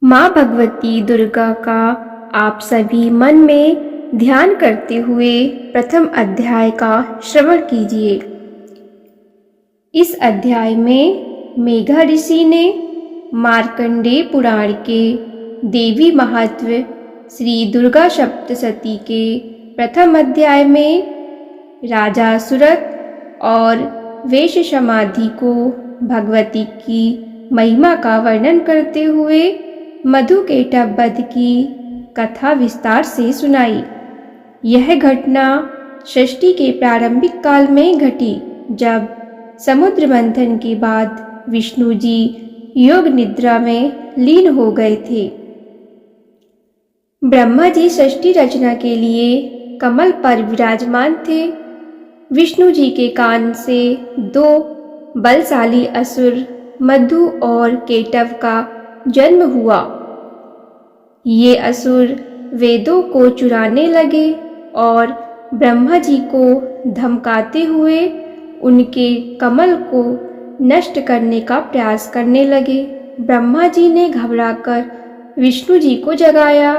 माँ भगवती दुर्गा का आप सभी मन में ध्यान करते हुए प्रथम अध्याय का श्रवण कीजिए। इस अध्याय में मेघा ऋषि ने मार्कंडेय पुराण के देवी महत्व श्री दुर्गा सप्तशती के प्रथम अध्याय में राजा सुरत और वेश समाधि को भगवती की महिमा का वर्णन करते हुए मधुकेटभ वध की कथा विस्तार से सुनाई। यह घटना सृष्टि के प्रारंभिक काल में घटी, जब समुद्र मंथन के बाद विष्णु जी योग निद्रा में लीन हो गए थे। ब्रह्मा जी सृष्टि रचना के लिए कमल पर विराजमान थे। विष्णु जी के कान से दो बलशाली असुर मधु और केटव का जन्म हुआ। ये असुर वेदों को चुराने लगे और ब्रह्मा जी को धमकाते हुए उनके कमल को नष्ट करने का प्रयास करने लगे। ब्रह्मा जी ने घबराकर विष्णु जी को जगाया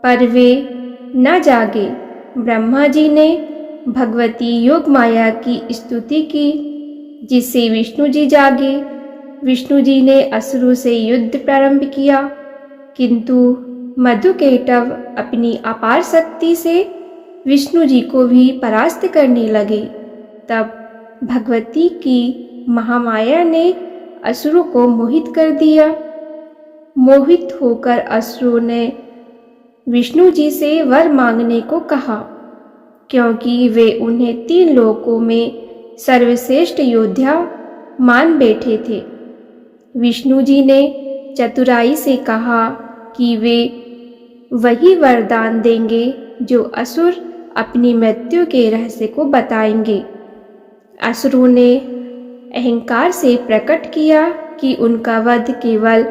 पर वे न जागे। ब्रह्मा जी ने भगवती योग माया की स्तुति की, जिससे विष्णु जी जागे। विष्णु जी ने असुरों से युद्ध प्रारंभ किया, किंतु मधुकेटभ अपनी अपार शक्ति से विष्णु जी को भी परास्त करने लगे। तब भगवती की महामाया ने असुरों को मोहित कर दिया। मोहित होकर असुरों ने विष्णु जी से वर मांगने को कहा, क्योंकि वे उन्हें 3 लोकों में सर्वश्रेष्ठ योद्धा मान बैठे थे। विष्णु जी ने चतुराई से कहा कि वे वही वरदान देंगे जो असुर अपनी मृत्यु के रहस्य को बताएंगे। असुरों ने अहंकार से प्रकट किया कि उनका वध केवल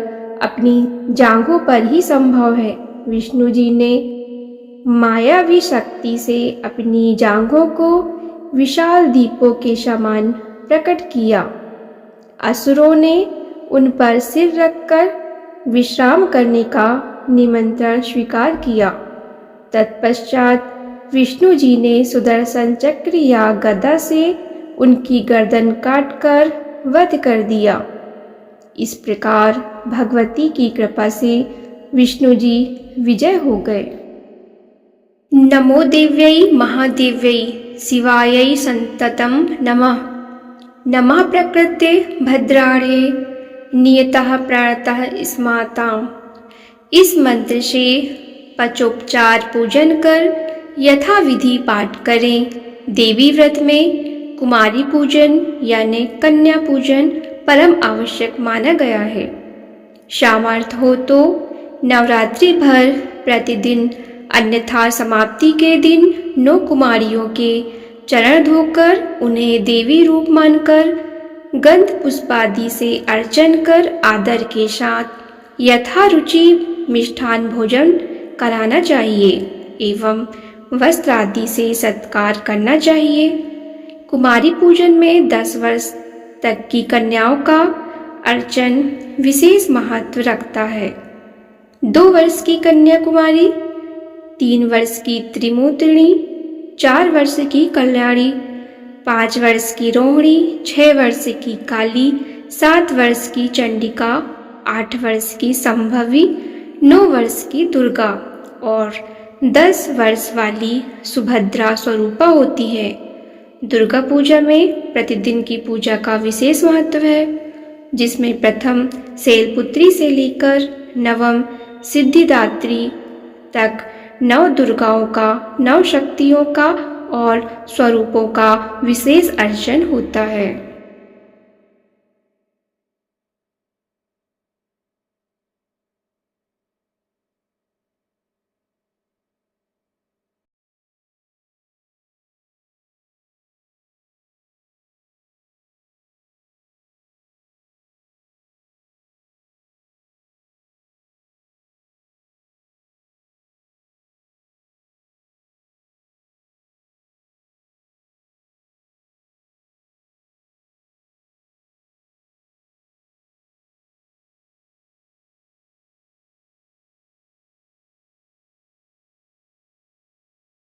अपनी जांघों पर ही संभव है। विष्णु जी ने मायावी शक्ति से अपनी जांघों को विशाल दीपों के समान प्रकट किया। असुरों ने उन पर सिर रखकर विश्राम करने का निमंत्रण स्वीकार किया। तत्पश्चात विष्णु जी ने सुदर्शन चक्र या गदा से उनकी गर्दन काटकर वध कर दिया। इस प्रकार भगवती की कृपा से विष्णु जी विजय हो गए। नमो देव्यै महादेव्यै शिवायै संततं नमः। नमः प्रकृते भद्राणे नियतः प्राणतः स्माताम्। इस मंत्र से पचोपचार पूजन कर यथाविधि पाठ करें। देवी व्रत में कुमारी पूजन यानी कन्या पूजन परम आवश्यक माना गया है। सामर्थ्य हो तो नवरात्रि भर प्रतिदिन, अन्यथा समाप्ति के दिन 9 कुमारियों के चरण धोकर उन्हें देवी रूप मानकर गंध पुष्पादि से अर्चन कर आदर के साथ यथारुचि मिष्ठान भोजन कराना चाहिए एवं वस्त्र आदि से सत्कार करना चाहिए। कुमारी पूजन में 10 वर्ष तक की कन्याओं का अर्चन विशेष महत्व रखता है। 2 वर्ष की कन्या कुमारी, 3 वर्ष की त्रिमूर्तिणी, 4 वर्ष की कल्याणी, 5 वर्ष की रोहिणी, 6 वर्ष की काली, 7 वर्ष की चंडिका, 8 वर्ष की संभवी, 9 वर्ष की दुर्गा और 10 वर्ष वाली सुभद्रा स्वरूपा होती है। दुर्गा पूजा में प्रतिदिन की पूजा का विशेष महत्व है, जिसमें प्रथम शैलपुत्री से लेकर नवम सिद्धिदात्री तक 9 दुर्गाओं का, 9 शक्तियों का और स्वरूपों का विशेष अर्चन होता है।